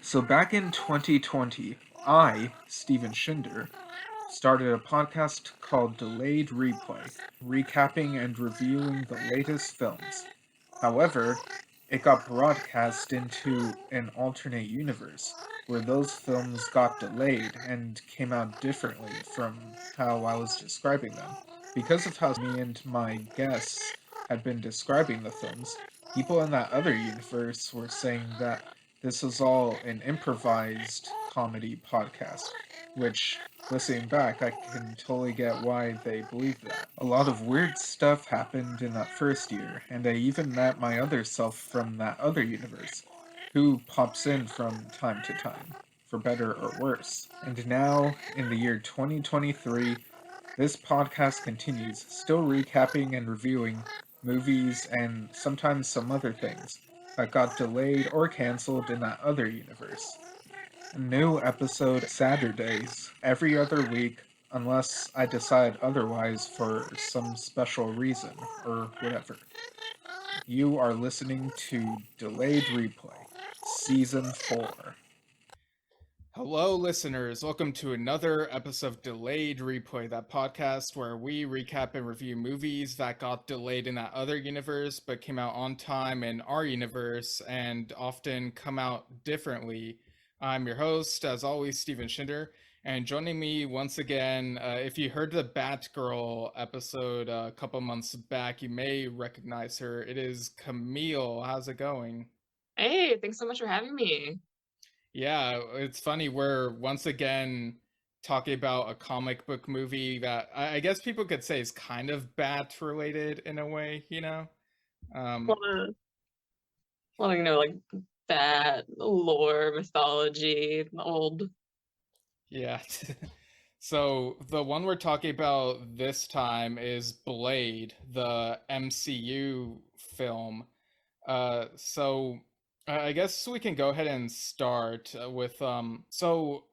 So back in 2020, I, Steven Shinder, started a podcast called Delayed Replay, recapping and reviewing the latest films. However, it got broadcast into an alternate universe where those films got delayed and came out differently from how I was describing them. Because of how me and my guests had been describing the films, people in that other universe were saying that this was all an improvised comedy podcast, which, listening back, I can totally get why they believe that. A lot of weird stuff happened in that first year, and I even met my other self from that other universe, who pops in from time to time, for better or worse. And now, in the year 2023, this podcast continues, still recapping and reviewing movies and sometimes some other things that got delayed or cancelled in that other universe. A new episode Saturdays every other week, unless I decide otherwise for some special reason or whatever. You are listening to Delayed Replay, Season 4. Hello, listeners. Welcome to another episode of Delayed Replay, that podcast where we recap and review movies that got delayed in that other universe but came out on time in our universe and often come out differently. I'm your host, as always, Steven Shinder, and joining me once again, if you heard the Batgirl episode a couple months back, you may recognize her. It is Camille. How's it going? Hey, thanks so much for having me. Yeah, it's funny. We're once again talking about a comic book movie that I guess people could say is kind of Bat related in a way, you know? Um, Wanna wanna know like that lore, mythology, old. yeah. So the one we're talking about this time is Blade, the MCU film. So I guess we can go ahead and start with so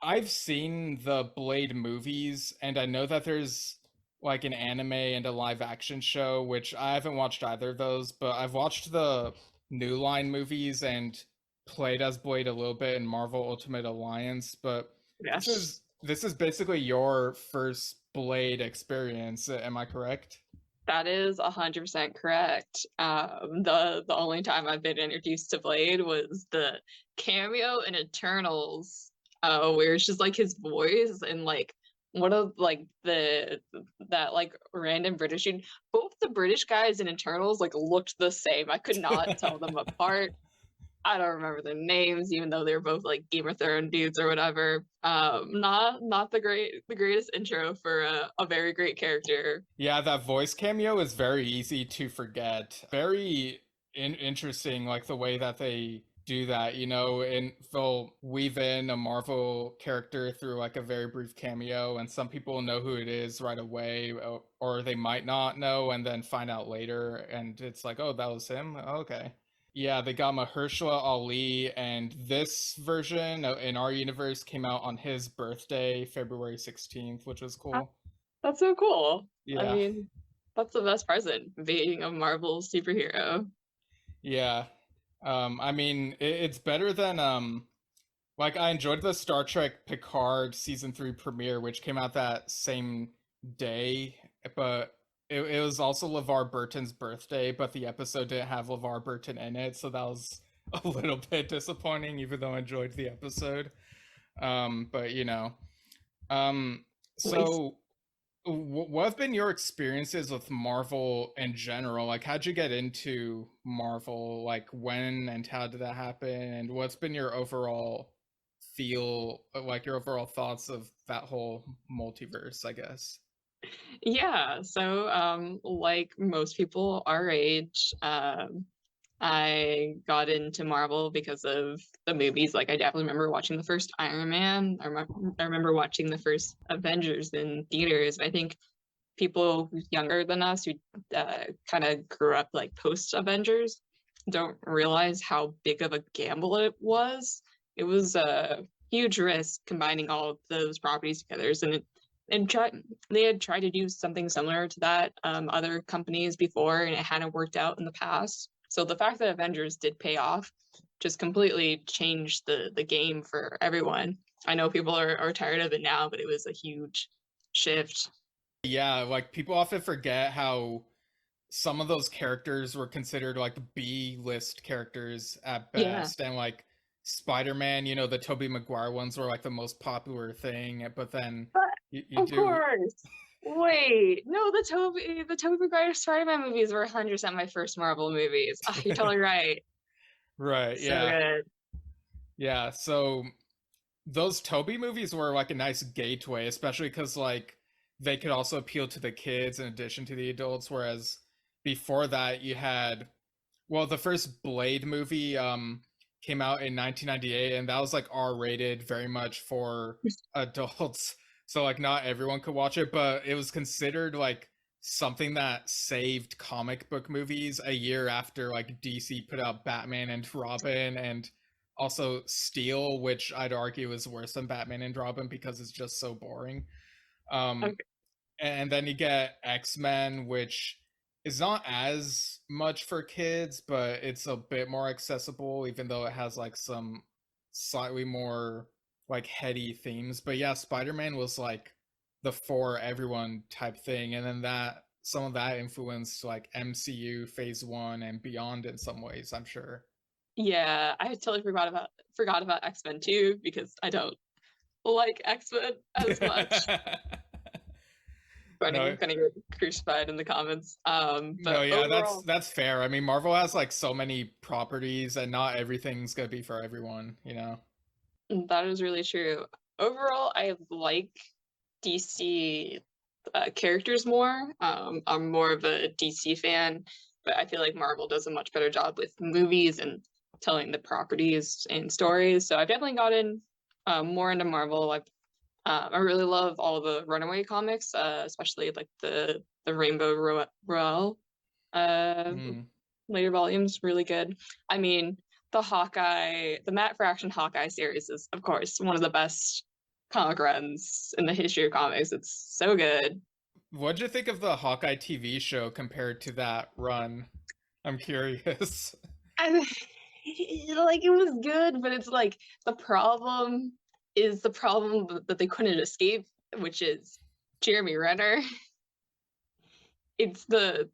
I've seen the Blade movies and I know that there's like an anime and a live action show, which I haven't watched either of those, but I've watched the New Line movies and played as Blade a little bit in Marvel Ultimate Alliance, but this Yes, is this is basically your first Blade experience, am I correct? that is 100% correct. The only time I've been introduced to Blade was the cameo in Eternals, where it's just like his voice and like one of like the that like random British dude. Both the British guys in Eternals like looked the same. I could not tell them apart. I don't remember their names, even though they're both like Game of Thrones dudes or whatever. Not the greatest intro for a very great character. Yeah, that voice cameo is very easy to forget. Very interesting, like the way that they do that, you know, and they'll weave in a Marvel character through like a very brief cameo, and some people know who it is right away, or they might not know and then find out later, and it's like, oh, that was him? Okay. Yeah, they got Mahershala Ali, and this version in our universe came out on his birthday, February 16th, which was Ah, cool. that's so cool. I Yeah. mean, that's the best present, being a Marvel superhero. Yeah. I mean, it's better than like I enjoyed the Star Trek Picard season 3 premiere, which came out that same day, but it was also LeVar Burton's birthday, but the episode didn't have LeVar Burton in it, so that was a little bit disappointing, even though I enjoyed the episode. But you know, um, Waste. so what have been your experiences with Marvel in general? Like, how'd you get into Marvel? Like, when and how did that happen? And what's been your overall feel, like your overall thoughts of that whole multiverse, I guess? Yeah, so like most people our age, I got into Marvel because of the movies. Like I definitely remember watching the first Iron Man. I remember watching the first Avengers in theaters. I think people younger than us who kind of grew up like post Avengers don't realize how big of a gamble it was. It was a huge risk combining all of those properties together, and they had tried to do something similar to that, other companies before, and it hadn't worked out in the past. So the fact that Avengers did pay off just completely changed the game for everyone. I know people are tired of it now, but it was a huge shift. Yeah, like people often forget how some of those characters were considered like B-list characters at Yeah, best, and like Spider-Man, you know, the Tobey Maguire ones were like the most popular thing, but then but you of do course. Wait, no, the Tobey Maguire Spider-Man movies were 100% my first Marvel movies. Oh, you're totally right. right, So yeah. good. Yeah, so those Toby movies were like a nice gateway, especially because like they could also appeal to the kids in addition to the adults. Whereas before that, you had well, the first Blade movie came out in 1998, and that was like R-rated, very much for adults. So like not everyone could watch it, but it was considered like something that saved comic book movies a year after like DC put out Batman and Robin, and also Steel, which I'd argue is worse than Batman and Robin because it's just so boring. Um, Okay. and then you get X-Men, which is not as much for kids, but it's a bit more accessible, even though it has like some slightly more like heady themes. But yeah, Spider-Man was like the for everyone type thing, and then that some of that influenced like MCU Phase One and beyond in some ways, I'm sure. Yeah, I totally forgot about X-Men too because I don't like X-Men as much. Funny, No, I'm gonna get crucified in the comments. no, But yeah, overall, that's fair. I mean, Marvel has like so many properties, and not everything's gonna be for everyone, you know. that is really true. Overall, I like DC characters more. I'm more of a DC fan, but I feel like Marvel does a much better job with movies and telling the properties and stories. So I've definitely gotten more into Marvel. I really love all the Runaway comics, especially like the Rainbow Royale uh, Mm. later volumes. Really good. I mean, the Matt Fraction Hawkeye series is, of course, one of the best comic runs in the history of comics. It's so good. What'd you think of the Hawkeye TV show compared to that run? I'm curious. I like it was good, but it's like the problem is the problem that they couldn't escape, which is Jeremy Renner. It's the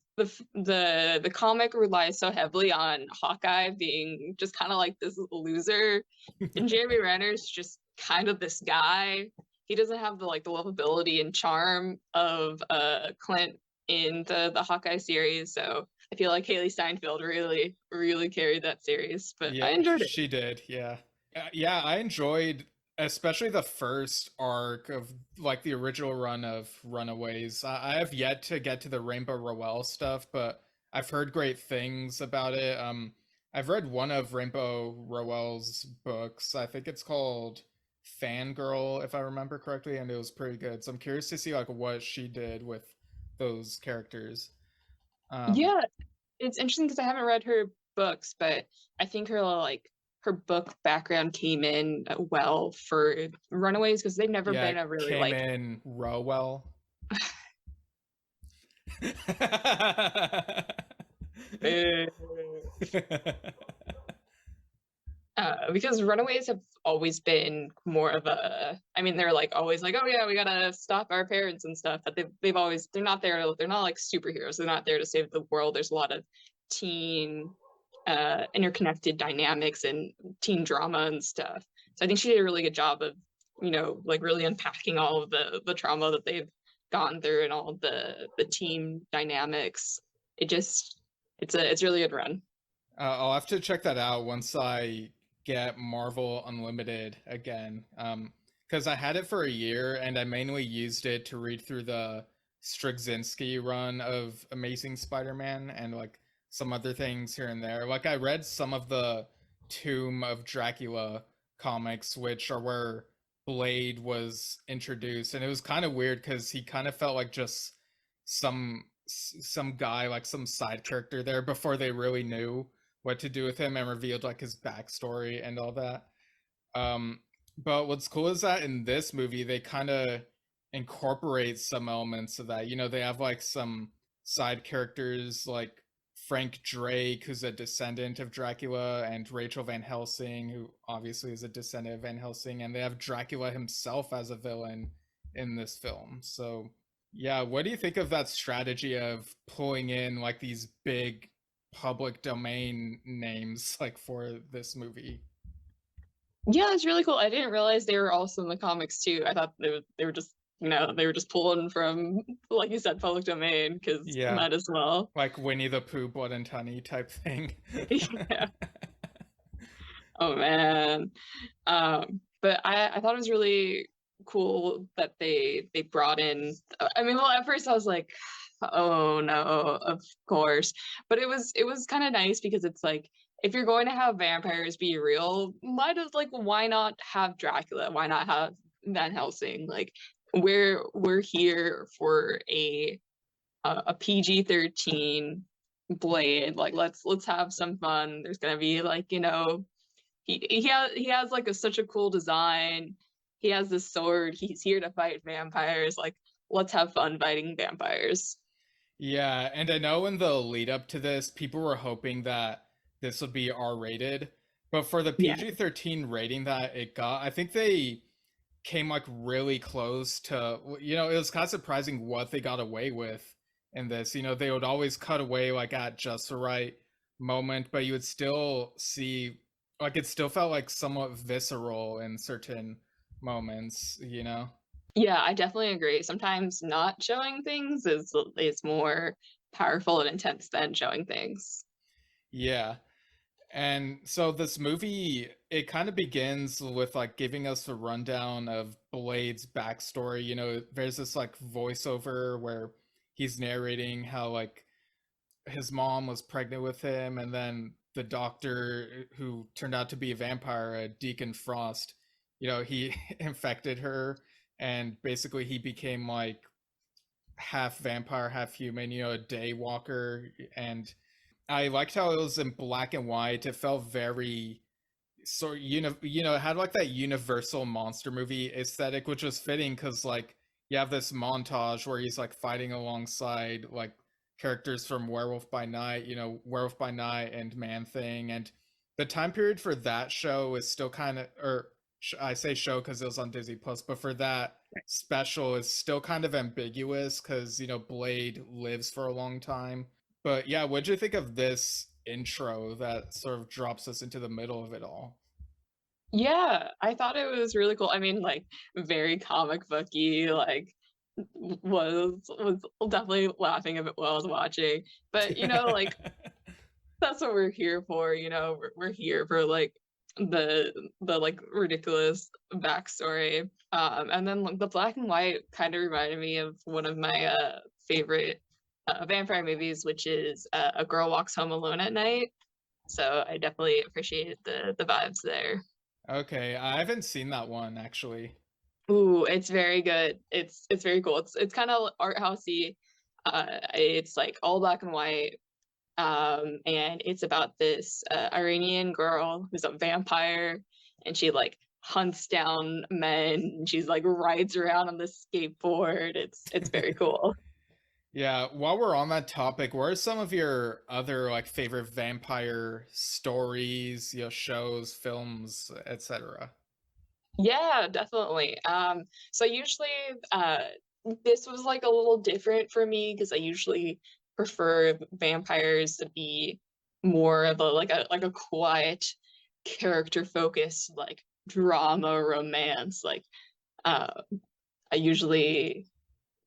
comic relies so heavily on Hawkeye being just kind of like this loser, and Jeremy Renner's just kind of this guy. He doesn't have the like the lovability and charm of Clint in the Hawkeye series. So I feel like Haley Steinfeld really carried that series, but I Yeah, enjoyed it. she did. Yeah. Yeah, I enjoyed especially the first arc of like the original run of Runaways. I have yet to get to the Rainbow Rowell stuff, but I've heard great things about it. I've read one of Rainbow Rowell's books. I think it's called Fangirl, if I remember correctly, and it was pretty good. So I'm curious to see like what she did with those characters. Um, Yeah, it's interesting because I haven't read her books, but I think her book background came in well for Runaways because they've never yeah, been a really came like in Rowell. uh, because Runaways have always been more of a. I mean, they're like always like, oh yeah, we gotta stop our parents and stuff, but they're not there. They're not like superheroes. They're not there to save the world. There's a lot of teen interconnected dynamics and teen drama and stuff. So I think she did a really good job of, like really unpacking all of the trauma that they've gone through and all of the team dynamics. It's really good run. I'll have to check that out once I get Marvel Unlimited again. Because I had it for a year and I mainly used it to read through the Straczynski run of Amazing Spider-Man and like some other things here and there. Like I read some of the Tomb of Dracula comics, which are where Blade was introduced, and it was kind of weird because he kind of felt like just some guy, like some side character there before they really knew what to do with him and revealed like his backstory and all that. Um, but what's cool is that in this movie they kind of incorporate some elements of that. You know, they have like some side characters like Frank Drake, who's a descendant of Dracula, and Rachel Van Helsing, who obviously is a descendant of Van Helsing, and they have Dracula himself as a villain in this film. So, yeah, what do you think of that strategy of pulling in like these big public domain names like for this movie? Yeah, it's really cool. I didn't realize they were also in the comics too. I thought they were just, they were just pulling from, like you said, public domain, because Yeah, might as well. like Winnie the Pooh, Blood and Honey type thing. Yeah. Oh man. But I thought it was really cool that they brought in. I mean, well, at first I was like, oh no, of course. But it was kind of nice because it's like, if you're going to have vampires be real, might have, like, why not have Dracula? Why not have Van Helsing? Like, we're here for a PG-13 Blade. Like, let's have some fun. There's gonna be, like, he has like such a cool design. He has this sword. He's here to fight vampires. Like, let's have fun fighting vampires. Yeah, and I know in the lead up to this, people were hoping that this would be R rated, but for the Yeah. PG-13 rating that it got, I think they came like really close to, it was kind of surprising what they got away with in this. They would always cut away like at just the right moment, but you would still see like it still felt like somewhat visceral in certain moments. Yeah, I definitely agree. Sometimes not showing things is more powerful and intense than showing things. Yeah. And so this movie, it kind of begins with like giving us a rundown of Blade's backstory. There's this like voiceover where he's narrating how like his mom was pregnant with him, and then the doctor who turned out to be a vampire, Deacon Frost, he infected her, and basically he became like half vampire, half human, a day walker. And I liked how it was in black and white. It felt very sort it had like that universal monster movie aesthetic, which was fitting because like you have this montage where he's like fighting alongside like characters from Werewolf by Night, Werewolf by Night and Man Thing, and the time period for that show is still kind of, or I say show because it was on Disney Plus, but for that special is still kind of ambiguous because Blade lives for a long time. But yeah, what'd you think of this intro that sort of drops us into the middle of it all? Yeah, I thought it was really cool. I mean, like, very comic booky, like, was definitely laughing a bit while I was watching. But like, that's what we're here for. We're here for, like, the like ridiculous backstory. And then, like, the black and white kind of reminded me of one of my favorite vampire movies, which is A Girl Walks Home Alone at Night. So I definitely appreciate the vibes there. Okay, I haven't seen that one actually. Ooh, it's very good. It's very cool. It's kind of art housey. It's like all black and white. And it's about this Iranian girl who's a vampire, and she, like, hunts down men. And she's like rides around on this skateboard. It's very cool. Yeah, while we're on that topic, what are some of your other like favorite vampire stories, shows, films, etc.? Yeah, definitely. So usually, this was like a little different for me because I usually prefer vampires to be more of a quiet, character focused, like, drama romance. Like, uh, I usually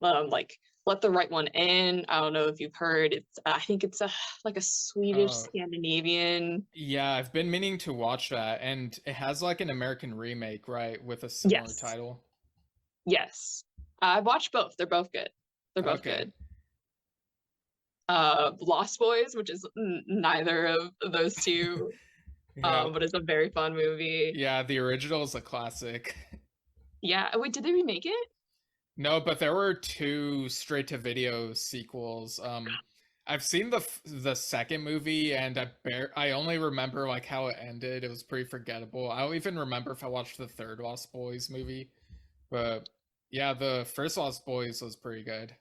like Let the Right One In. I don't know if you've heard. I think it's like a Swedish Oh, Scandinavian. yeah, I've been meaning to watch that, and it has like an American remake, right, with a similar Yes, title. yes. I've watched both. They're both good. They're both Okay. good. Lost Boys, which is neither of those two, Yeah, but it's a very fun movie. yeah, the original is a classic. Yeah. Wait, did they remake it? No, but there were two straight to video sequels. I've seen the second movie, and I only remember like how it ended. It was pretty forgettable. I don't even remember if I watched the third Lost Boys movie, but yeah, the first Lost Boys was pretty good.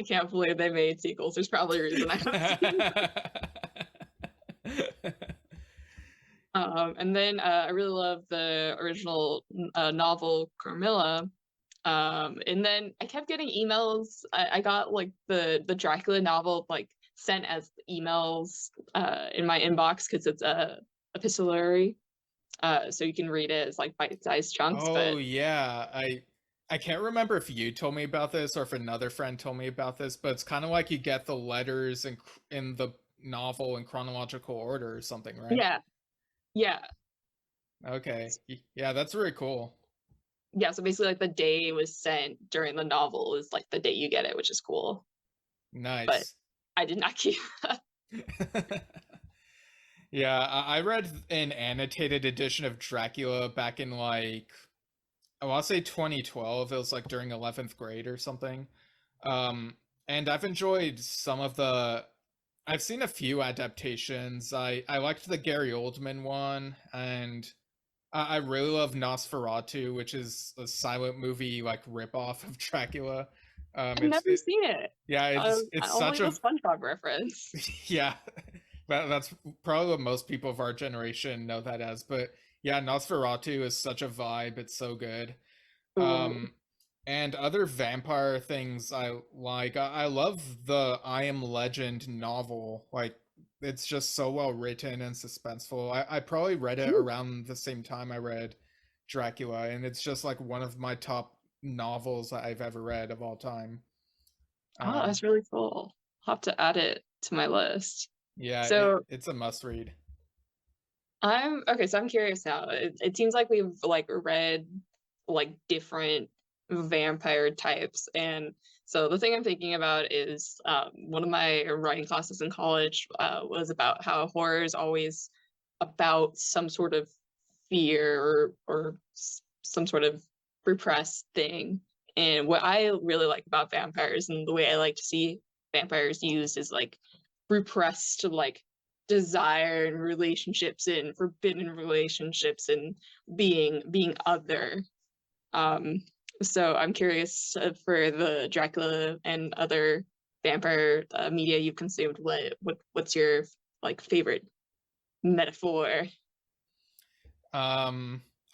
I can't believe they made sequels. There's probably a reason I haven't seen it. And then I really love the original novel Carmilla. And then I kept getting emails. I got like the Dracula novel like sent as emails in my inbox because it's epistolary. So you can read it as like bite-sized chunks. Oh But yeah, I can't remember if you told me about this or if another friend told me about this, but it's kind of like you get the letters in the novel in chronological order or something, right? yeah. Okay. Yeah, that's really cool. Yeah, so basically like the day it was sent during the novel is like the day you get it, which is cool. But Nice. I did not keep that. Yeah, I read an annotated edition of Dracula back in like I want to say 2012. It was like during 11th grade or something. And I've enjoyed some of the. I've seen a few adaptations. I liked the Gary Oldman one, and I really love Nosferatu, which is a silent movie like ripoff of Dracula. I've never seen it. Yeah, it's Only such a the SpongeBob reference. yeah. That's probably what most people of our generation know that as. But yeah, Nosferatu is such a vibe. It's so good. And other vampire things I like. I love the I Am Legend novel. Like, it's just so well written and suspenseful. I probably read it around the same time I read Dracula, and it's just like one of my top novels that I've ever read of all time. Oh, that's really cool. I'll have to add it to my list. Yeah, so it's a must read. I'm curious now. It seems like we've like read like different vampire types, and so the thing I'm thinking about is one of my writing classes in college was about how horror is always about some sort of fear or some sort of repressed thing. And what I really like about vampires and the way I like to see vampires used is like repressed like desire and relationships and forbidden relationships and being other. So I'm curious for the Dracula and other vampire media you've consumed. What's your like favorite metaphor? I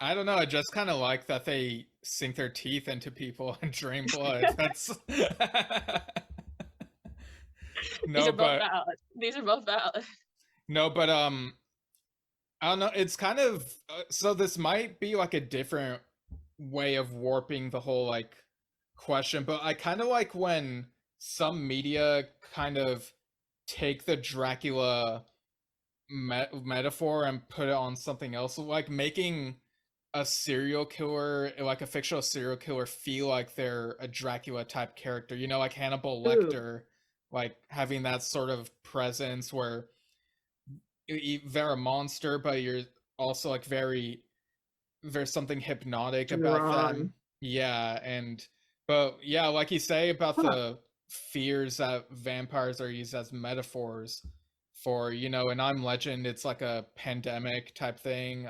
don't know. I just kind of like that they sink their teeth into people and drain blood. That's These are both valid. These are both valid. No, but I don't know. It's kind of so this might be like a different way of warping the whole like question, but I kind of like when some media kind of take the Dracula metaphor and put it on something else, like making a serial killer, like a fictional serial killer, feel like they're a Dracula type character, you know, like Hannibal Lecter. Like having that sort of presence where they're a monster, but you're also like there's something hypnotic about them. Yeah, but yeah, like you say about the fears that vampires are used as metaphors for, you know, in I'm Legend, it's like a pandemic type thing.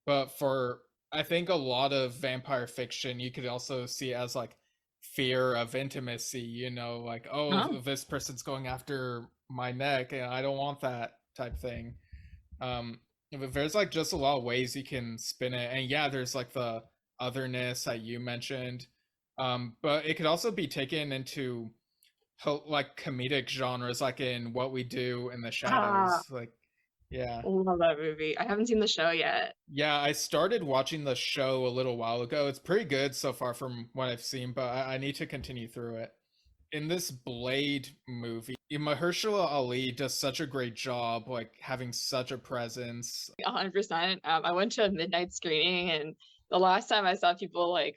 But for I think a lot of vampire fiction, you could also see it as like fear of intimacy, you know, like, oh, this person's going after my neck and I don't want that type thing. There's like just a lot of ways you can spin it, and yeah, there's like the otherness that you mentioned, but it could also be taken into like comedic genres, like in What We Do in the Shadows. Like, yeah, I love that movie. I haven't seen the show yet. Yeah, I started watching the show a little while ago. It's pretty good so far from what I've seen, but I need to continue through it. In this Blade movie, Mahershala Ali does such a great job, like having such a presence. 100%. I went to a midnight screening, and the last time I saw people like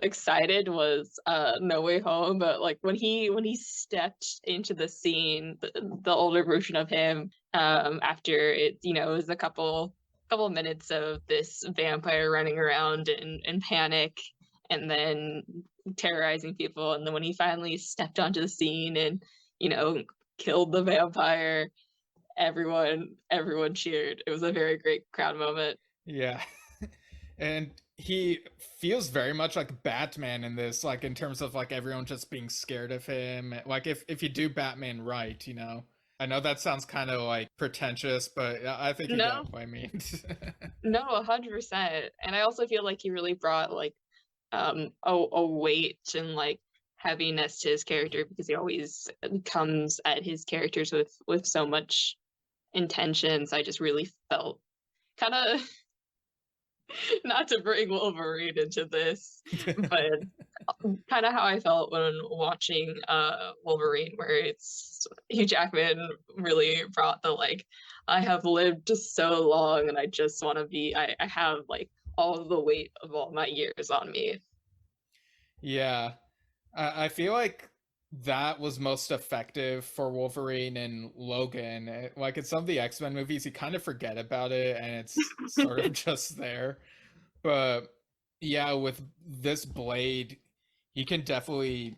excited was No Way Home. But like when he stepped into the scene, the older version of him, after it, you know, it was a couple minutes of this vampire running around in panic and then terrorizing people, and then when he finally stepped onto the scene and, you know, killed the vampire, everyone cheered. It was a very great crowd moment. Yeah. And he feels very much like Batman in this, like in terms of like everyone just being scared of him. Like if you do Batman right, you know. I know that sounds kind of like pretentious, but I think you No, get what I mean. no, 100%. And I also feel like he really brought like a weight and like heaviness to his character because he always comes at his characters with so much intention. So I just really felt kind of not to bring Wolverine into this, but kind of how I felt when watching Wolverine, where it's Hugh Jackman really brought the like, I have lived so long and I just want to be, I have like all the weight of all my years on me. Yeah. I feel like that was most effective for Wolverine and Logan. Like in some of the X-Men movies, you kind of forget about it and it's sort of just there. But yeah, with this Blade, he can definitely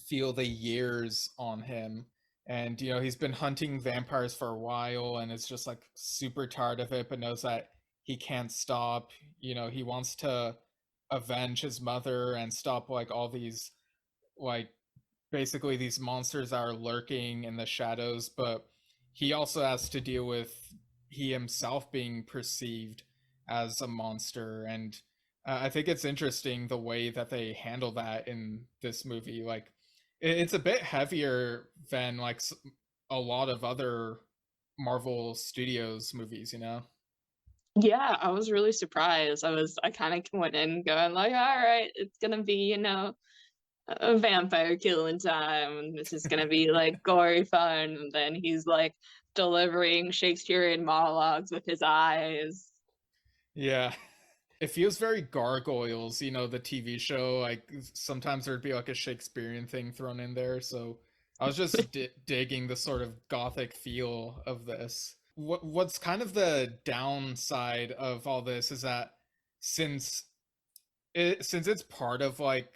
feel the years on him. And you know, he's been hunting vampires for a while and is just like super tired of it, but knows that he can't stop. You know, he wants to avenge his mother and stop like all these like basically these monsters that are lurking in the shadows, but he also has to deal with he himself being perceived as a monster. And I think it's interesting the way that they handle that in this movie. Like it's a bit heavier than like a lot of other Marvel Studios movies, you know. Yeah, I was really surprised. I kind of went in going like, all right, it's gonna be, a vampire killing time, and this is gonna be like gory fun. And then he's like delivering Shakespearean monologues with his eyes. Yeah. It feels very Gargoyles, you know, the TV show. Like sometimes there'd be like a Shakespearean thing thrown in there. So I was just digging the sort of gothic feel of this. What's kind of the downside of all this is that since since it's part of like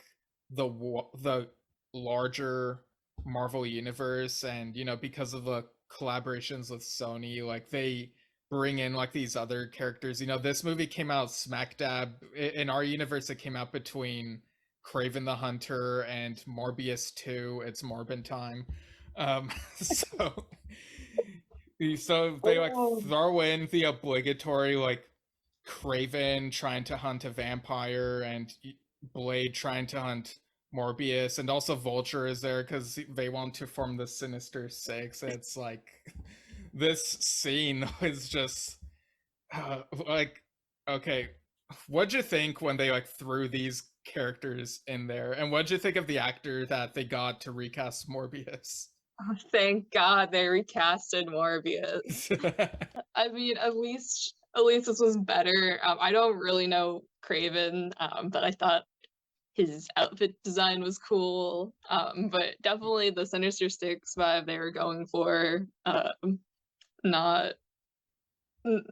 the larger Marvel universe, and you know, because of the collaborations with Sony, like they bring in like these other characters. You know, this movie came out smack dab in our universe. It came out between Craven the Hunter and Morbius 2. It's Morbin time. Um, so so they like Oh, throw in the obligatory like Craven trying to hunt a vampire and Blade trying to hunt Morbius, and also Vulture is there because they want to form the Sinister Six. It's like this scene is just like okay, what'd you think when they like threw these characters in there, and what'd you think of the actor that they got to recast Morbius? thank God they recasted Morbius. I mean, at least this was better. I don't really know Craven, but I thought his outfit design was cool. But definitely the Sinister Six vibe they were going for. Not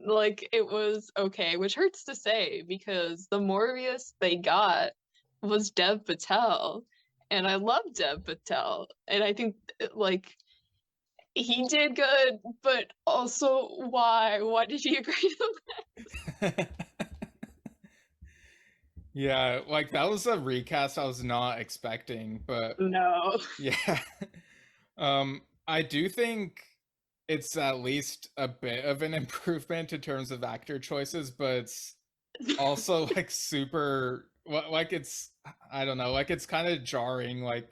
like it was okay, which hurts to say because the Morbius they got was Dev Patel, and I love Dev Patel, and I think like he did good, but also why? Why did he agree to Yeah, like that was a recast I was not expecting, but no. yeah. I do think it's at least a bit of an improvement in terms of actor choices, but it's also like super like it's I don't know, like it's kind of jarring, like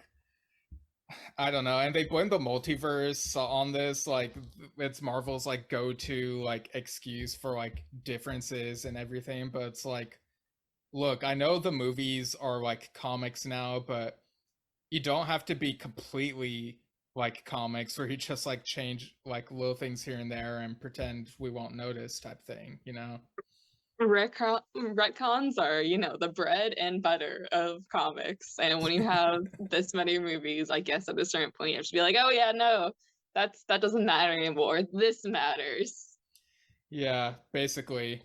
I don't know, and they blame the multiverse on this, like it's Marvel's like go-to like excuse for like differences and everything, but it's like look, I know the movies are like comics now, but you don't have to be completely like comics where you just like change like little things here and there and pretend we won't notice type thing, you know? Retcons are, the bread and butter of comics. And when you have this many movies, I guess at a certain point you have to be like, oh yeah, no, that doesn't matter anymore. This matters. Yeah, basically.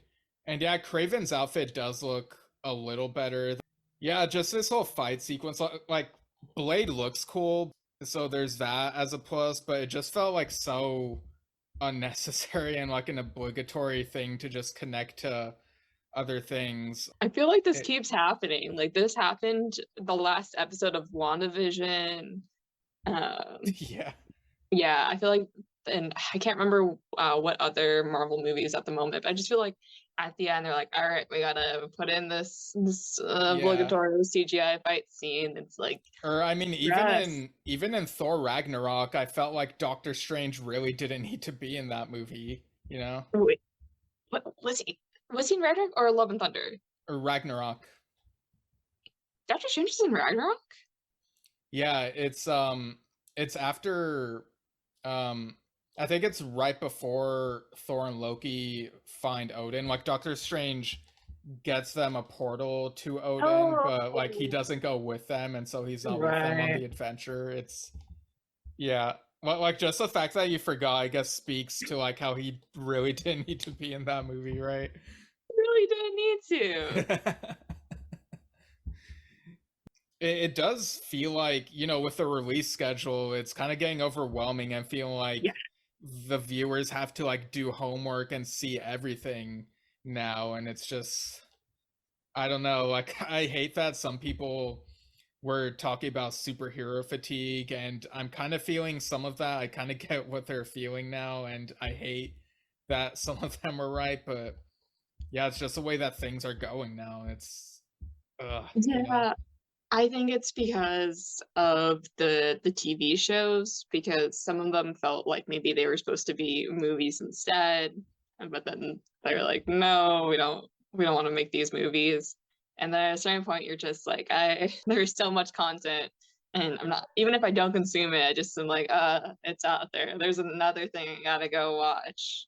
And yeah, Craven's outfit does look a little better. Yeah, just this whole fight sequence, like Blade looks cool, so there's that as a plus, but it just felt like so unnecessary and like an obligatory thing to just connect to other things. I feel like this It- keeps happening. Like this happened the last episode of WandaVision. yeah. Yeah, I feel like, and I can't remember what other Marvel movies at the moment, but I just feel like at the end they're like, all right, we gotta put in this Yeah. obligatory CGI fight scene. It's like, Or I mean, yes. even in Thor Ragnarok, I felt like Doctor Strange really didn't need to be in that movie, you know? Wait, what was he? Was he in Ragnarok or Love and Thunder? Or Ragnarok. Doctor Strange is in Ragnarok? Yeah, it's after I think it's right before Thor and Loki find Odin. Like Doctor Strange gets them a portal to Odin, but like he doesn't go with them, and so he's not with them on Right. the adventure. It's yeah. Well, like just the fact that you forgot, I guess, speaks to like how he really didn't need to be in that movie, right? Really didn't need to. It does feel like, you know, with the release schedule, it's kind of getting overwhelming and feeling like Yeah. the viewers have to like do homework and see everything now. And it's just, I don't know, like I hate that some people were talking about superhero fatigue, and I'm kind of feeling some of that. I kind of get what they're feeling now, and I hate that some of them are right, but yeah, it's just the way that things are going now. It's, you know. Yeah. I think it's because of the TV shows, because some of them felt like maybe they were supposed to be movies instead, but then they were like, no, we don't want to make these movies. And then at a certain point, you're just like, there's so much content, and I'm not, even if I don't consume it, I just am like, it's out there. There's another thing I gotta go watch.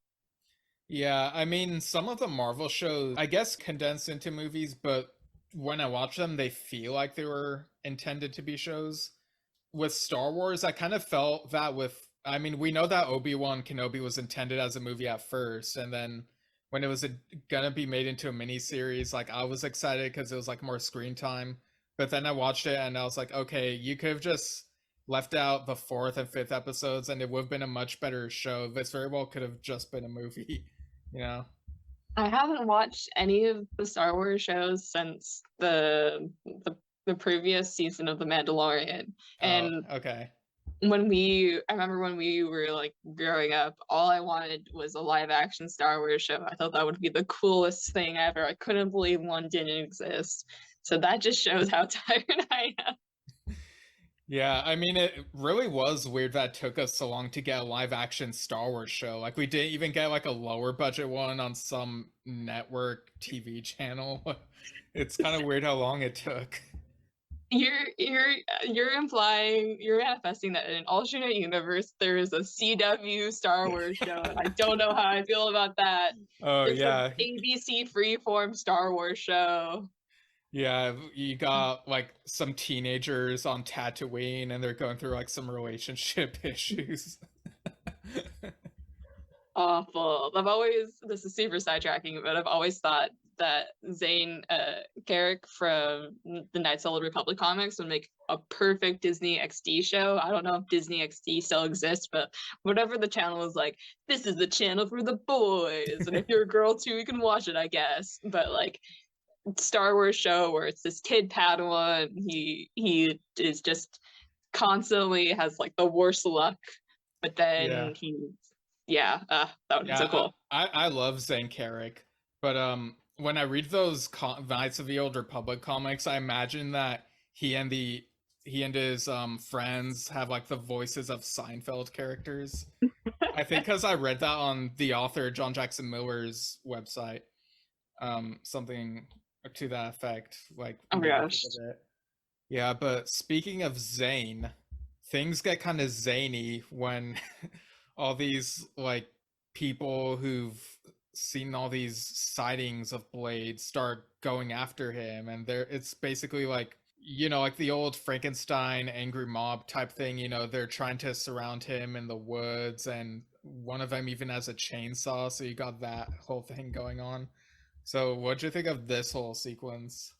Yeah, I mean, some of the Marvel shows, I guess, condensed into movies, but when I watch them, they feel like they were intended to be shows. With Star Wars, I kind of felt that with, I mean, we know that Obi-Wan Kenobi was intended as a movie at first, and then when it was gonna be made into a miniseries, like I was excited because it was like more screen time. But then I watched it and I was like, okay, you could have just left out the fourth and fifth episodes, and it would have been a much better show. This very well could have just been a movie, you know? I haven't watched any of the Star Wars shows since the previous season of The Mandalorian. Oh, And okay. I remember when we were like growing up, all I wanted was a live action Star Wars show. I thought that would be the coolest thing ever. I couldn't believe one didn't exist. So that just shows how tired I am. Yeah, I mean, it really was weird that it took us so long to get a live action Star Wars show. Like, we didn't even get like a lower budget one on some network TV channel. It's kind of weird how long it took. You're implying, you're manifesting that in an alternate universe there is a CW Star Wars show, and I don't know how I feel about that. Oh, There's yeah. an ABC freeform Star Wars show. Yeah, you got like some teenagers on Tatooine and they're going through like some relationship issues. Awful. This is super sidetracking, but I've always thought that Zane Carrick from the Knights of the Old Republic comics would make a perfect Disney XD show. I don't know if Disney XD still exists, but whatever the channel is like, this is the channel for the boys, and if you're a girl too, you can watch it, I guess. But like Star Wars show where it's this kid Padawan, he is just constantly has like the worst luck, but then that would be so cool. I love Zane Carrick, but when I read those Knights of the Old Republic comics, I imagine that he and his friends have like the voices of Seinfeld characters. I think because I read that on the author John Jackson Miller's website, something to that effect. Like, oh my gosh. Yeah, but speaking of Zane, things get kind of zany when all these like people who've seen all these sightings of Blade start going after him, and it's basically like, you know, like the old Frankenstein angry mob type thing. You know, they're trying to surround him in the woods, and one of them even has a chainsaw, so you got that whole thing going on. So what'd you think of this whole sequence?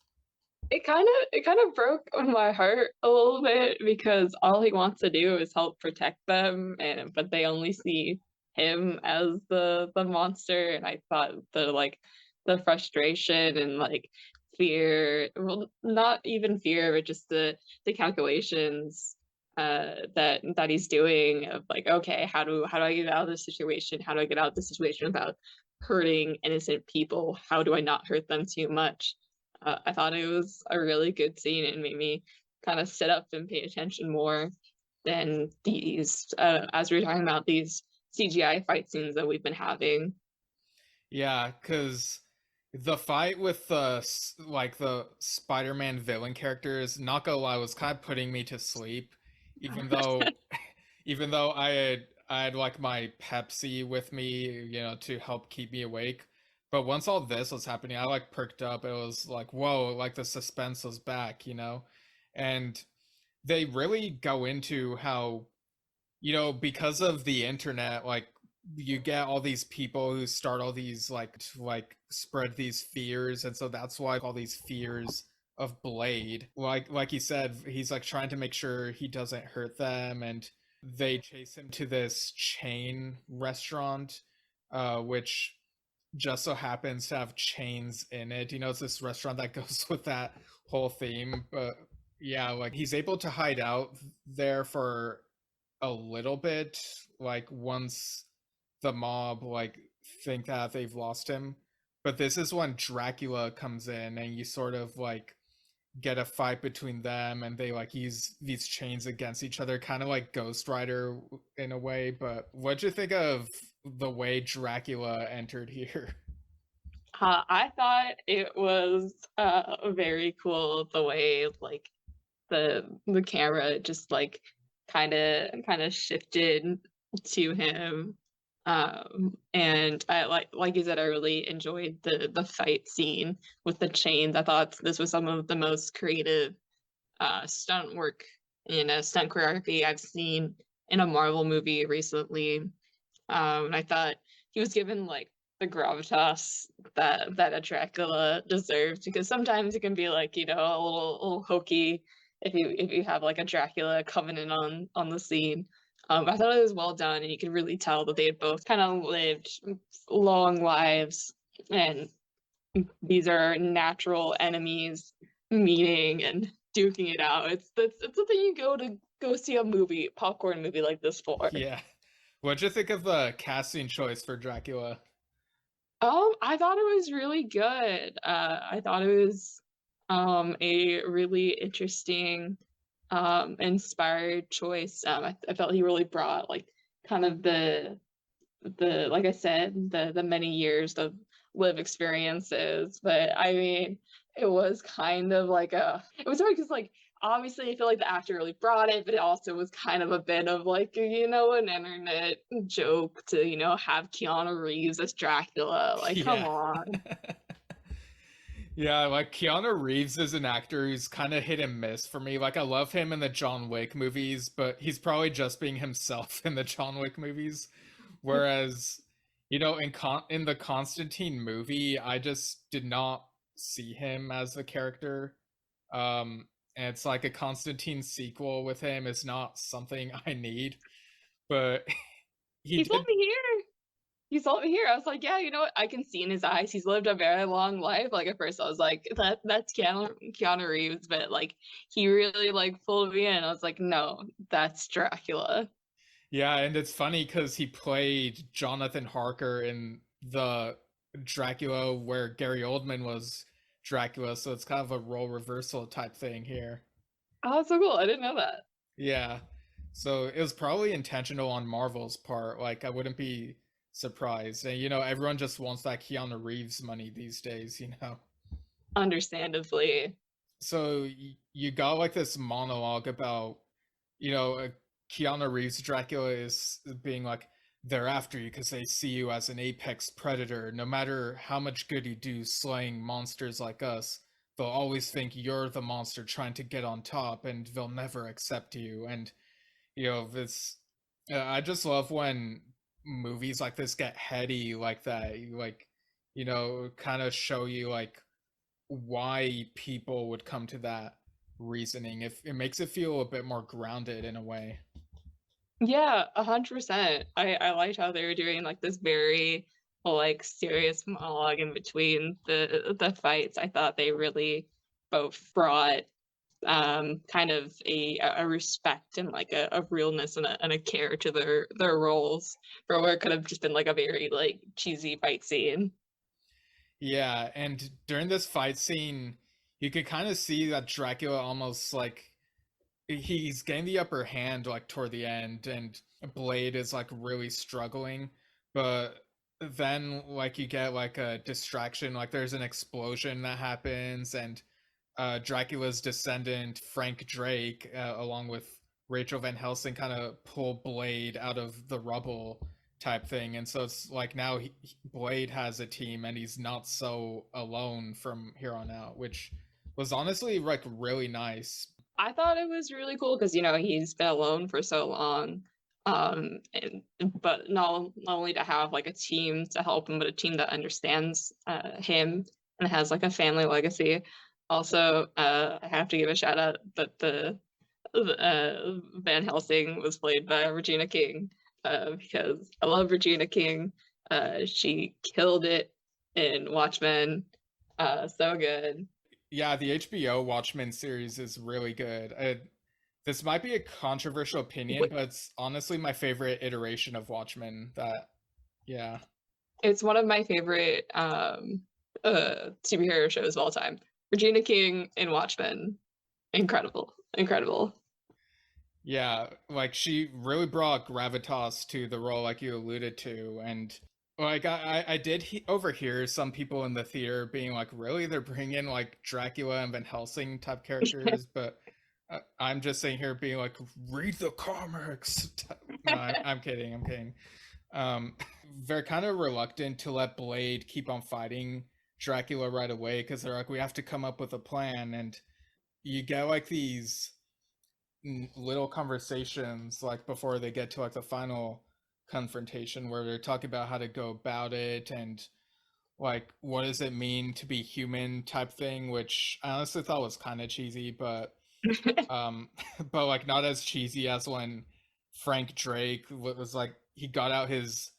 It kind of broke my heart a little bit, because all he wants to do is help protect them, but they only see him as the monster. And I thought the the frustration and like fear, well, not even fear, but just the calculations that he's doing of like, okay, how do I get out of this situation? How do I get out of this situation without hurting innocent people? How do I not hurt them too much? I thought it was a really good scene and made me kind of sit up and pay attention more than these, as we were talking about these CGI fight scenes that we've been having. Yeah, because the fight with the the Spider-Man villain characters, not gonna lie, was kind of putting me to sleep, even though even though I had like my Pepsi with me, to help keep me awake. But once all this was happening, I like perked up. It was like, whoa, like the suspense was back. And they really go into how, because of the internet, like you get all these people who start all these like spread these fears, and so that's why all these fears of Blade, like he said, he's like trying to make sure he doesn't hurt them, and they chase him to this chain restaurant, which just so happens to have chains in it. It's this restaurant that goes with that whole theme. But yeah, like he's able to hide out there for a little bit, like once the mob like think that they've lost him. But this is when Dracula comes in, and you sort of like get a fight between them, and they like use these chains against each other, kind of like Ghost Rider in a way. But what'd you think of the way Dracula entered here? I thought it was very cool the way like the camera just like kind of shifted to him. And I like you said, I really enjoyed the fight scene with the chains. I thought this was some of the most creative stunt work in a stunt choreography I've seen in a Marvel movie recently. And I thought he was given like the gravitas that a Dracula deserves, because sometimes it can be like, a little hokey if you have like a Dracula coming in on the scene. I thought it was well done, and you could really tell that they had both kind of lived long lives, and these are natural enemies meeting and duking it out. It's something you go see a popcorn movie like this for. Yeah. What'd you think of the casting choice for Dracula? I thought it was really good. I thought it was a really interesting, inspired choice. I felt he really brought like kind of the like I said, the many years of live experiences. But I mean, it was kind of like it was hard because like obviously I feel like the actor really brought it, but it also was kind of a bit of like an internet joke to have Keanu Reeves as Dracula. Like, come Yeah. on. Yeah, like Keanu Reeves is an actor who's kind of hit and miss for me. Like I love him in the John Wick movies, but he's probably just being himself in the John Wick movies. Whereas, in the Constantine movie, I just did not see him as the character. And it's like a Constantine sequel with him is not something I need. But he He's did. over here. He's over here. I was like, yeah, you know what? I can see in his eyes. He's lived a very long life. Like at first, I was like, that's Keanu Reeves, but like he really like pulled me in. I was like, no, that's Dracula. Yeah, and it's funny because he played Jonathan Harker in the Dracula where Gary Oldman was Dracula, so it's kind of a role reversal type thing here. Oh, that's so cool. I didn't know that. Yeah. So it was probably intentional on Marvel's part. Like I wouldn't be surprised. And everyone just wants that Keanu Reeves money these days. Understandably. So you got like this monologue about, Keanu Reeves Dracula is being like, they're after you because they see you as an apex predator. No matter how much good you do slaying monsters like us, they'll always think you're the monster trying to get on top, and they'll never accept you. And this, I just love when movies like this get heady like that. Kind of show you like why people would come to that reasoning. If it makes it feel a bit more grounded in a way. Yeah, 100%. I liked how they were doing like this very like serious monologue in between the fights. I thought they really both brought kind of a respect and like a realness and a care to their roles, for where it could have just been like a very like cheesy fight scene. Yeah, and during this fight scene, you could kind of see that Dracula almost like he's getting the upper hand like toward the end, and Blade is like really struggling, but then like you get like a distraction, like there's an explosion that happens, and Dracula's descendant Frank Drake, along with Rachel Van Helsing, kind of pull Blade out of the rubble type thing, and so it's like now Blade has a team, and he's not so alone from here on out, which was honestly like really nice. I thought it was really cool because he's been alone for so long, and but not only to have like a team to help him, but a team that understands him and has like a family legacy. Also, I have to give a shout out that the Van Helsing was played by Regina King, because I love Regina King. She killed it in Watchmen. So good. Yeah, the HBO Watchmen series is really good. This might be a controversial opinion, but it's honestly my favorite iteration of Watchmen. Yeah. It's one of my favorite superhero shows of all time. Regina King in Watchmen, incredible, incredible. Yeah, like she really brought gravitas to the role, like you alluded to, and like I did overhear some people in the theater being like, "Really, they're bringing like Dracula and Van Helsing type characters?" But I'm just sitting here being like, "Read the comics." No, I'm kidding. I'm kidding. Um, they're kind of reluctant to let Blade keep on fighting Dracula right away because they're like, "We have to come up with a plan," and you get like these little conversations like before they get to like the final confrontation where they're talking about how to go about it and like what does it mean to be human type thing, which I honestly thought was kind of cheesy, but but like not as cheesy as when Frank Drake was like he got out his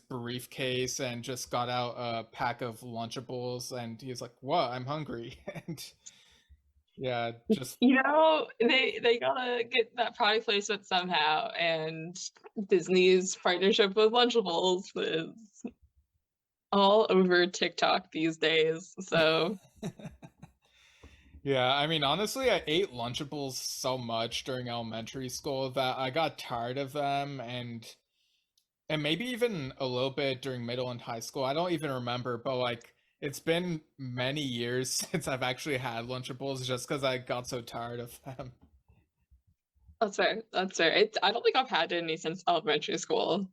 briefcase and just got out a pack of Lunchables and he's like, "What? I'm hungry." And yeah, just they gotta get that product placement somehow, and Disney's partnership with Lunchables is all over TikTok these days. So yeah, I mean, honestly, I ate Lunchables so much during elementary school that I got tired of them, and maybe even a little bit during middle and high school. I don't even remember, but like it's been many years since I've actually had Lunchables just because I got so tired of them. that's fair. That's fair. I don't think I've had any since elementary school.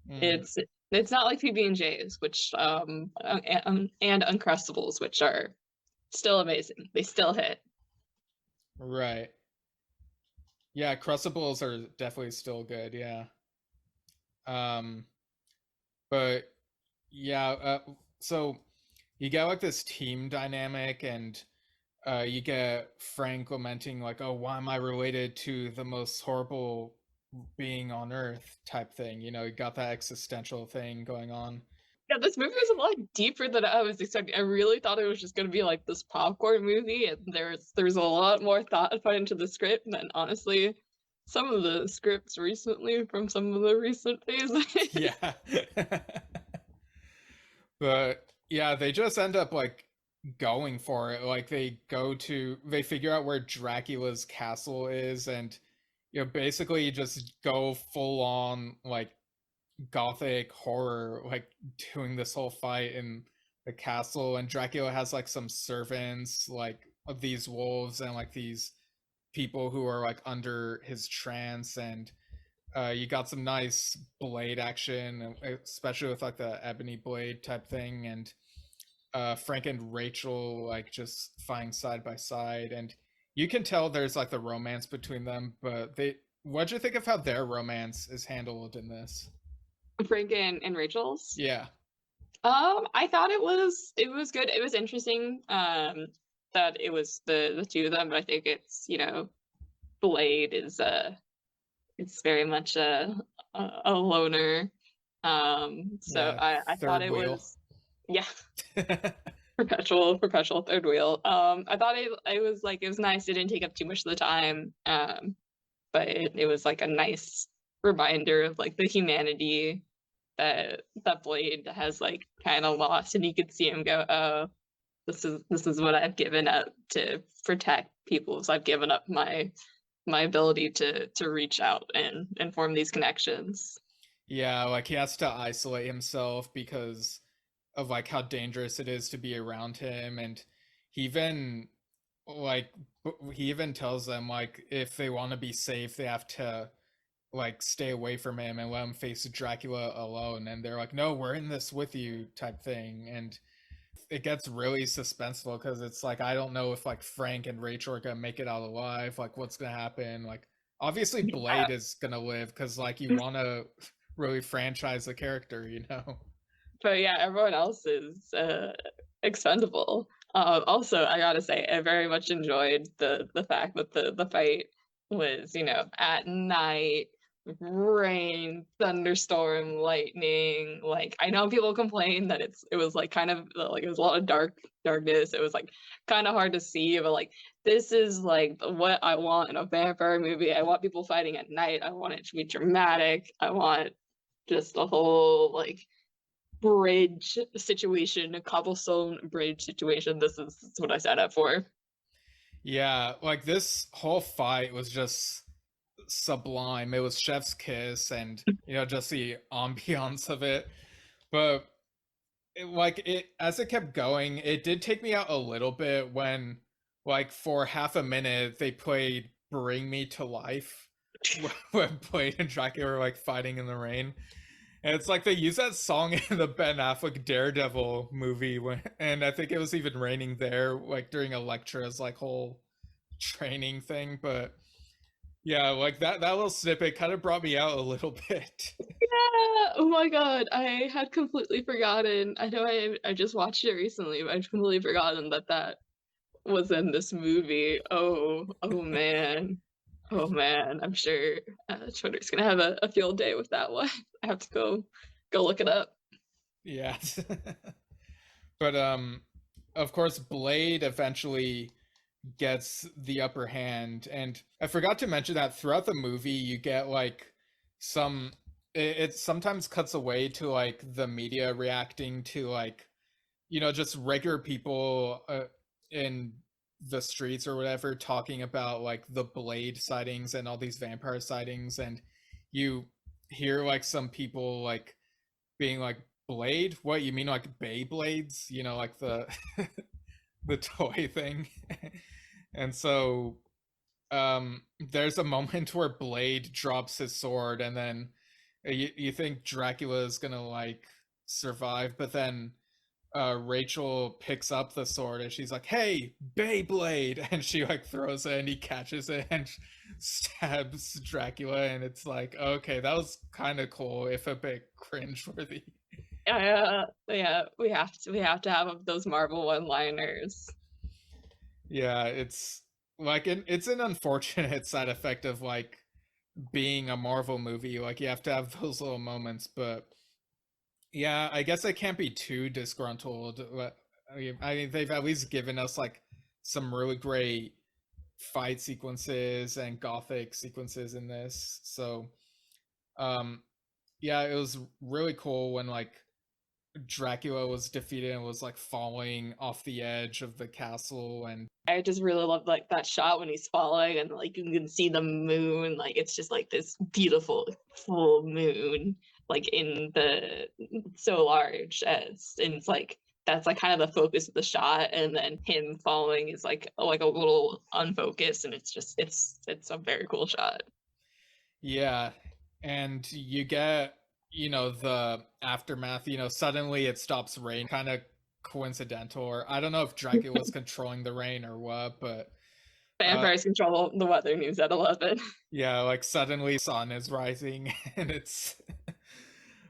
Mm, It's not like PB&Js, which and Uncrustables, which are still amazing. They still hit. right. Yeah, Crustables are definitely still good, yeah. Um, but yeah, so you get like this team dynamic and you get Frank lamenting like, "Oh, why am I related to the most horrible being on Earth?" type thing. You know, you got that existential thing going on. Yeah, this movie was a lot deeper than I was expecting. I really thought it was just going to be like this popcorn movie, and there's a lot more thought put into the script than honestly some of the scripts recently from some of the recent phases. Yeah. But yeah, they just end up like going for it. Like they figure out where Dracula's castle is, and basically just go full on like gothic horror, like doing this whole fight in the castle. And Dracula has like some servants, like of these wolves and like these people who are like under his trance, and you got some nice blade action, especially with like the ebony blade type thing, and Frank and Rachel like just fighting side by side, and you can tell there's like the romance between them. But what'd you think of how their romance is handled in this? Frank and Rachel's. Yeah. I thought it was good. It was interesting. That it was the two of them, but I think it's Blade is it's very much a loner, So Yeah, I thought third it wheel. was, yeah, perpetual third wheel. I thought it was like, it was nice. It didn't take up too much of the time. But it was like a nice reminder of like the humanity that Blade has like kind of lost, and you could see him go, oh, this is what I've given up to protect people. So I've given up my ability to reach out and form these connections. Yeah, like he has to isolate himself because of like how dangerous it is to be around him, and he even like he even tells them like if they want to be safe, they have to like stay away from him and let him face Dracula alone. And they're like, no, we're in this with you type thing. And it gets really suspenseful because it's like I don't know if like Frank and Rachel are gonna make it out alive, like what's gonna happen. Like obviously Blade is gonna live because like you want to really franchise the character, you know. But yeah, everyone else is expendable. Also, I gotta say, I very much enjoyed the fact that the fight was, you know, at night, rain, thunderstorm, lightning. Like, I know people complain that it was like kind of like it was a lot of darkness. It was like kind of hard to see, but like this is like what I want in a vampire movie. I want people fighting at night. I want it to be dramatic. I want just a whole like bridge situation, a cobblestone bridge situation. This is what I signed up for. Yeah, like this whole fight was just sublime. It was chef's kiss, and you know just the ambiance of it. But like it as it kept going, it did take me out a little bit when like for half a minute they played Bring Me to Life when Blade and Dracula were like fighting in the rain. And it's like they use that song in the Ben Affleck Daredevil movie when, and I think it was even raining there like during Elektra's like whole training thing. But yeah, like that little snippet kind of brought me out a little bit. Yeah. Oh my god, I had completely forgotten. I know I just watched it recently, but I'd completely forgotten that that was in this movie. Oh man. Oh man, I'm sure Twitter's gonna have a field day with that one. I have to go look it up. Yeah. But of course Blade eventually gets the upper hand, and I forgot to mention that throughout the movie you get like some it sometimes cuts away to like the media reacting to like you know just regular people in the streets or whatever talking about like the Blade sightings and all these vampire sightings, and you hear like some people like being like, Blade? What you mean like Beyblades? You know, like the the toy thing. And so there's a moment where Blade drops his sword, and then you think Dracula is gonna like survive, but then Rachel picks up the sword and she's like, "Hey, Beyblade!" And she like throws it, and he catches it and stabs Dracula. And it's like, okay, that was kind of cool, if a bit cringeworthy. Yeah, we have to have those Marvel one-liners. Yeah, it's like it's an unfortunate side effect of like being a Marvel movie. Like you have to have those little moments, but yeah, I guess I can't be too disgruntled. I mean, they've at least given us like some really great fight sequences and gothic sequences in this. So, um, yeah, it was really cool when like Dracula was defeated and was like falling off the edge of the castle. And I just really love like that shot when he's falling and like you can see the moon. Like it's just like this beautiful full moon, like in the so large as and it's like that's like kind of the focus of the shot, and then him falling is like a little unfocused, and it's just it's a very cool shot. yeah, and you get, you know, the aftermath, you know, suddenly it stops rain, kind of coincidental, or I don't know if Dracula was controlling the rain or what, but Vampires control the weather news at 11. yeah, like suddenly sun is rising and it's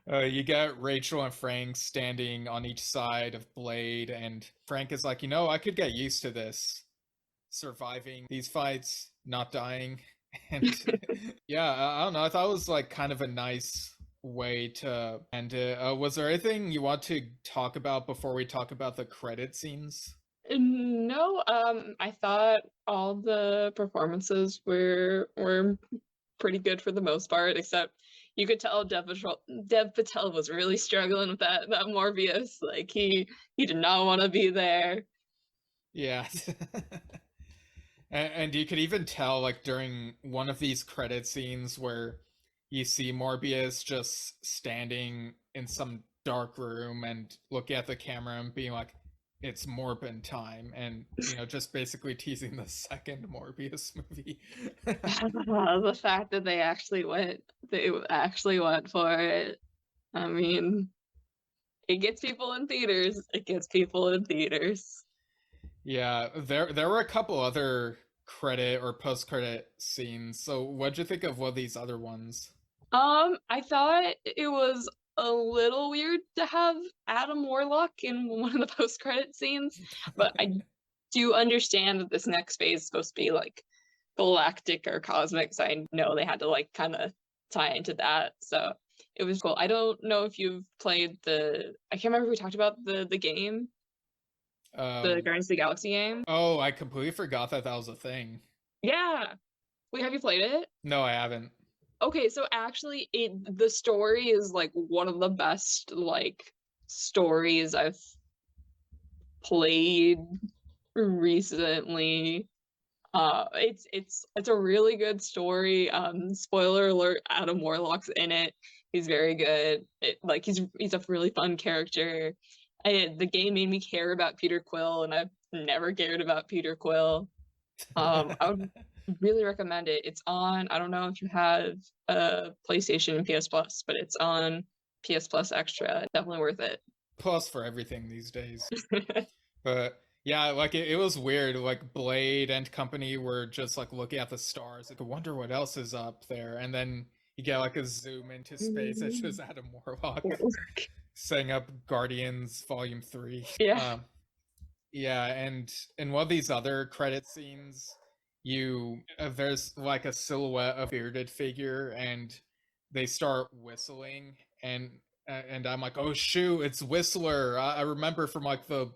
you get Rachel and Frank standing on each side of Blade, and Frank is like, you know, I could get used to this, surviving these fights, not dying. And yeah, I don't know, I thought it was like kind of a nice way to end it. Was there anything you want to talk about before we talk about the credit scenes? No, I thought all the performances were pretty good for the most part, except you could tell Dev Patel was really struggling with that Morbius. Like he did not want to be there. Yeah. And you could even tell, like, during one of these credit scenes where you see Morbius just standing in some dark room and looking at the camera and being like, it's Morbin time, and, just basically teasing the second Morbius movie. The fact that they actually went for it. I mean, it gets people in theaters. It gets people in theaters. Yeah, there were a couple other credit or post-credit scenes. So what'd you think of one of these other ones? I thought it was a little weird to have Adam Warlock in one of the post-credit scenes, but I do understand that this next phase is supposed to be like galactic or cosmic, so I know they had to like kind of tie into that. So it was cool. I don't know if you've played I can't remember if we talked about the game, the Guardians of the Galaxy game. Oh, I completely forgot that was a thing. Yeah. Wait, have you played it? No, I haven't. Okay, so actually the story is like one of the best like stories I've played recently. It's a really good story. Spoiler alert, Adam Warlock's in it. He's very good. He's a really fun character. The game made me care about Peter Quill, and I've never cared about Peter Quill. I would really recommend it. It's on, I don't know if you have a PlayStation and PS Plus, but it's on PS Plus Extra. Definitely worth it. Plus for everything these days. But yeah, like it was weird. Like Blade and company were just like looking at the stars. Like, I wonder what else is up there. And then you get like a zoom into space. It's just Adam Warlock setting up Guardians Volume 3. Yeah. Yeah, and in one of these other credit scenes, there's like a silhouette of a bearded figure, and they start whistling, and I'm like, oh shoot, it's Whistler. I remember from like the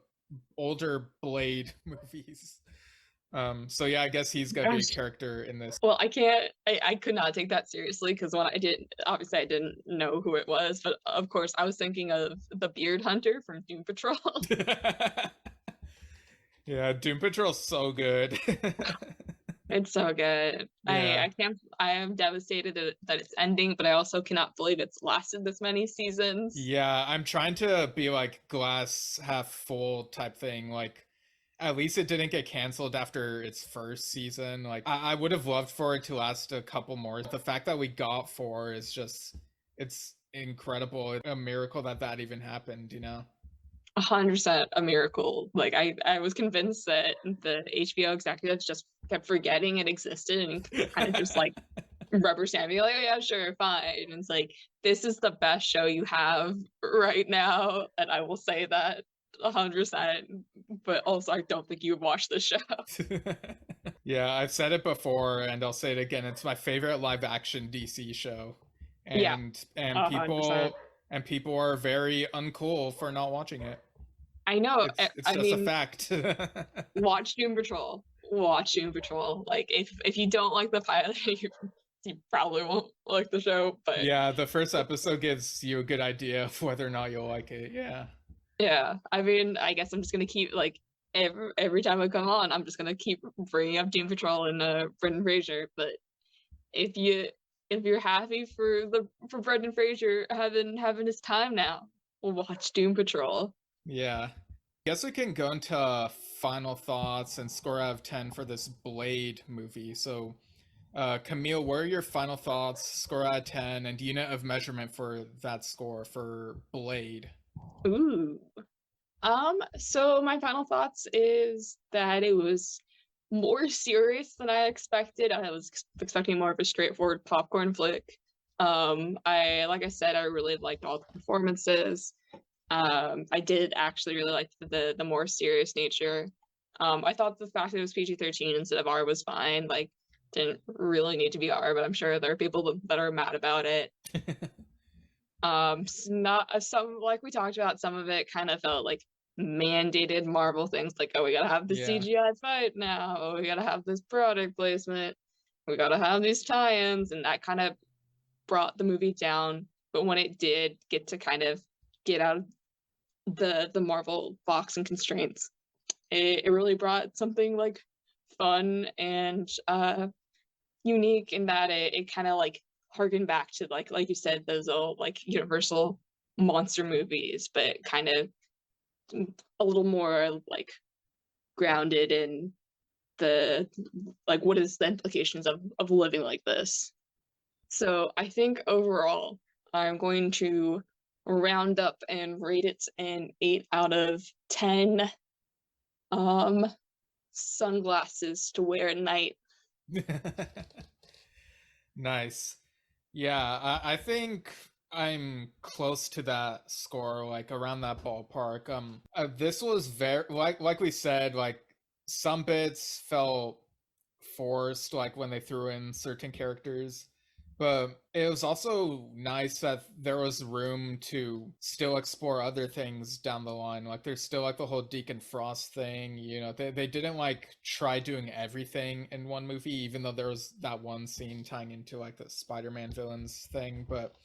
older Blade movies. So yeah, I guess he's gonna be a character in this. Well, I could not take that seriously because when I didn't know who it was, but of course I was thinking of the Beard Hunter from Doom Patrol. Yeah, Doom Patrol's so good. It's so good. Yeah. I am devastated that it's ending, but I also cannot believe it's lasted this many seasons. Yeah, I'm trying to be like glass half full type thing. Like, at least it didn't get canceled after its first season. Like, I would have loved for it to last a couple more. The fact that we got 4 is just, it's incredible. It's a miracle that even happened, 100% a miracle. Like I was convinced that the HBO executives just kept forgetting it existed and kind of just like rubber stamping, like, oh yeah, sure, fine. And it's like, this is the best show you have right now, and I will say that 100%. But also, I don't think you've watched the show. Yeah, I've said it before, and I'll say it again. It's my favorite live action DC show, and Yeah, and 100%. people are very uncool for not watching it. I know. It's just a fact. Watch Doom Patrol. Watch Doom Patrol. Like if you don't like the pilot, you probably won't like the show. But yeah, the first episode gives you a good idea of whether or not you'll like it. Yeah. Yeah. I mean, I guess I'm just gonna keep like every time I come on, I'm just gonna keep bringing up Doom Patrol and Brendan Fraser. But if you're happy for Brendan Fraser having his time now, we'll watch Doom Patrol. Yeah. Guess we can go into final thoughts and score out of 10 for this Blade movie. So, Camille, what are your final thoughts, score out of 10, and unit of measurement for that score for Blade? Ooh. So my final thoughts is that it was more serious than I expected. I was expecting more of a straightforward popcorn flick. Like I said, I really liked all the performances. I did actually really like the more serious nature. I thought the fact that it was PG-13 instead of R was fine. Like, didn't really need to be R, but I'm sure there are people that are mad about it. Not some, like we talked about, some of it kind of felt like mandated Marvel things, like, oh, we gotta have the Yeah. CGI fight now, oh, we gotta have this product placement, we gotta have these tie-ins, and that kind of brought the movie down. But when it did get to kind of get out of the Marvel box and constraints, it really brought something like fun and unique, in that it kind of like harkened back to, like you said, those old like Universal monster movies, but kind of a little more like grounded in the, like, what is the implications of living like this. So I think overall I'm going to round up and rate it an 8 out of 10 um sunglasses to wear at night. Nice. Yeah, I think I'm close to that score, like around that ballpark. This was very like we said, like some bits felt forced, like when they threw in certain characters, but it was also nice that there was room to still explore other things down the line. Like there's still like the whole Deacon Frost thing, you know, they didn't like try doing everything in one movie, even though there was that one scene tying into like the Spider-Man villains thing. But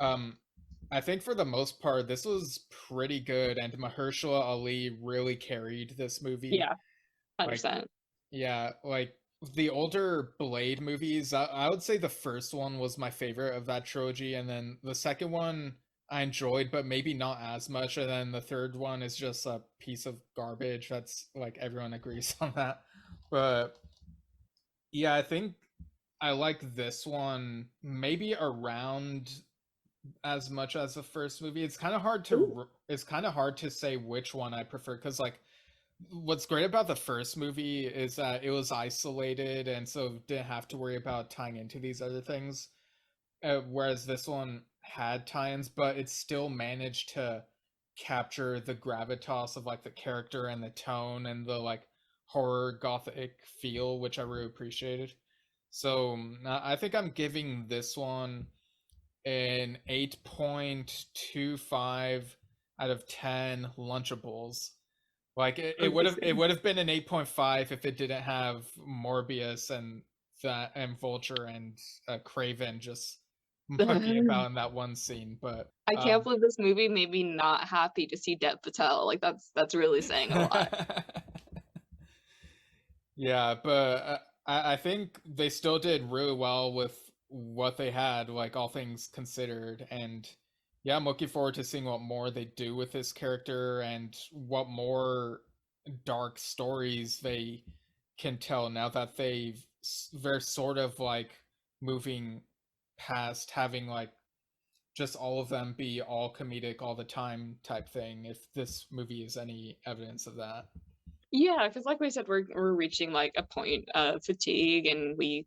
I think for the most part this was pretty good, and Mahershala Ali really carried this movie. Yeah, Like 100%. yeah, like the older Blade movies, I would say the first one was my favorite of that trilogy, and then the second one I enjoyed, but maybe not as much, and then the third one is just a piece of garbage. That's like everyone agrees on that. But yeah, I think I like this one maybe around as much as the first movie. It's kind of hard to say which one I prefer, because like what's great about the first movie is that it was isolated and so didn't have to worry about tying into these other things, whereas this one had tie-ins, but it still managed to capture the gravitas of like the character and the tone and the like horror gothic feel, which I really appreciated. So I think I'm giving this one an 8.25 out of 10 Lunchables. Like it would have been an 8.5 if it didn't have Morbius and that and Vulture and Craven just monkey about in that one scene. But I can't believe this movie made me not happy to see Dev Patel. Like that's really saying a lot. Yeah, but I think they still did really well with what they had, like all things considered. And yeah, I'm looking forward to seeing what more they do with this character and what more dark stories they can tell now that they're sort of like moving past having like just all of them be all comedic all the time type thing, if this movie is any evidence of that. Yeah, because like we said, we're reaching like a point of fatigue, and we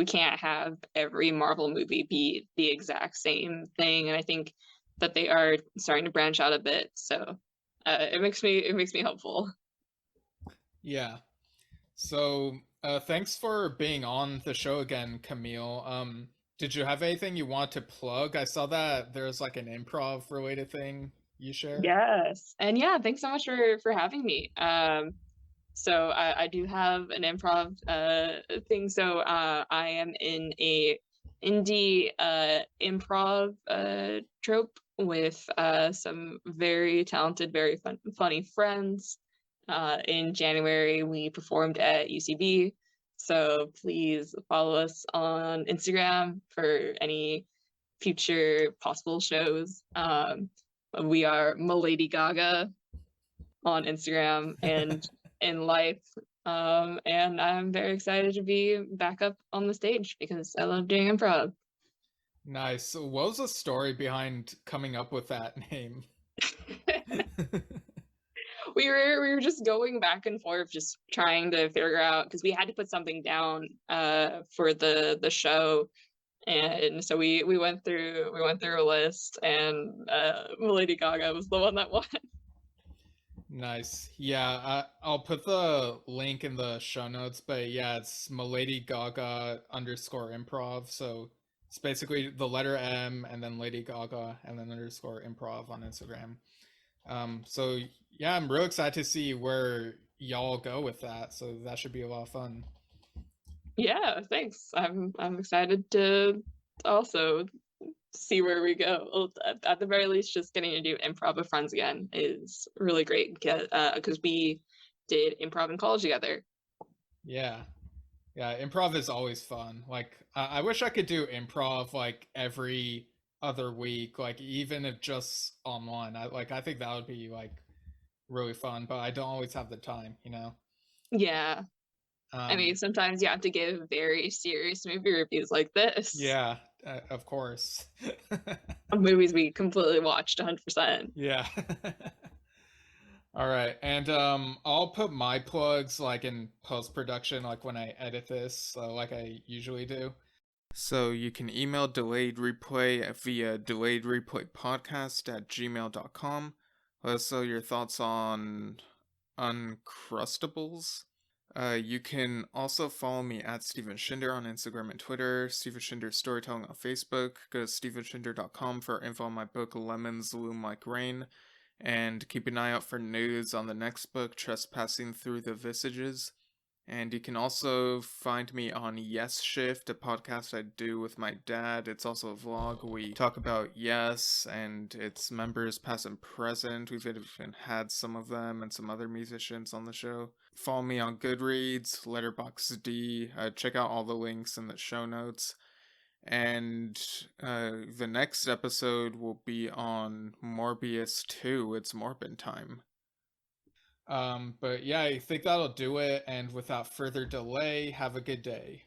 can't have every Marvel movie be the exact same thing. And I think that they are starting to branch out a bit. So it makes me hopeful. Yeah. So thanks for being on the show again, Camille. Did you have anything you want to plug? I saw that there's like an improv related thing you shared. Yes, and yeah, thanks so much for having me. So I do have an improv thing. So I am in a indie improv trope with some very talented, very funny friends. In January, we performed at UCB. So please follow us on Instagram for any future possible shows. We are Milady Gaga on Instagram and in life. And I'm very excited to be back up on the stage because I love doing improv. Nice. So what was the story behind coming up with that name? We were just going back and forth, just trying to figure out, because we had to put something down for the show. And so we went through a list, and Lady Gaga was the one that won. Nice. Yeah, I'll put the link in the show notes, but yeah, it's Milady Gaga _ improv. So It's basically the letter M and then Lady Gaga and then underscore improv on Instagram. So yeah, I'm real excited to see where y'all go with that. So that should be a lot of fun. Yeah, thanks. I'm excited to also see where we go. At the very least, just getting to do improv with friends again is really great because we did improv in college together. Yeah. Yeah, improv is always fun. Like, I wish I could do improv like every other week, like even if just online. I think that would be like really fun, but I don't always have the time, you know. Yeah. I mean, sometimes you have to give very serious movie reviews like this. Yeah, of course. Movies we completely watched 100%. Yeah. All right, and I'll put my plugs like in post production, like when I edit this, like I usually do. So you can email Delayed Replay via delayedreplaypodcast@gmail.com. Let us know your thoughts on Uncrustables. You can also follow me at Steven Shinder on Instagram and Twitter, Steven Shinder Storytelling on Facebook. Go to stevenshinder.com for info on my book Lemons Loom Like Rain, and keep an eye out for news on the next book, Trespassing Through the Visages. And you can also find me on Yesshift, a podcast I do with my dad. It's also a vlog. We talk about Yes and its members, past and present. We've even had some of them and some other musicians on the show. Follow me on Goodreads, Letterboxd. Check out all the links in the show notes. And the next episode will be on Morbius 2. It's Morbin time. But yeah, I think that'll do it. And without further delay, have a good day.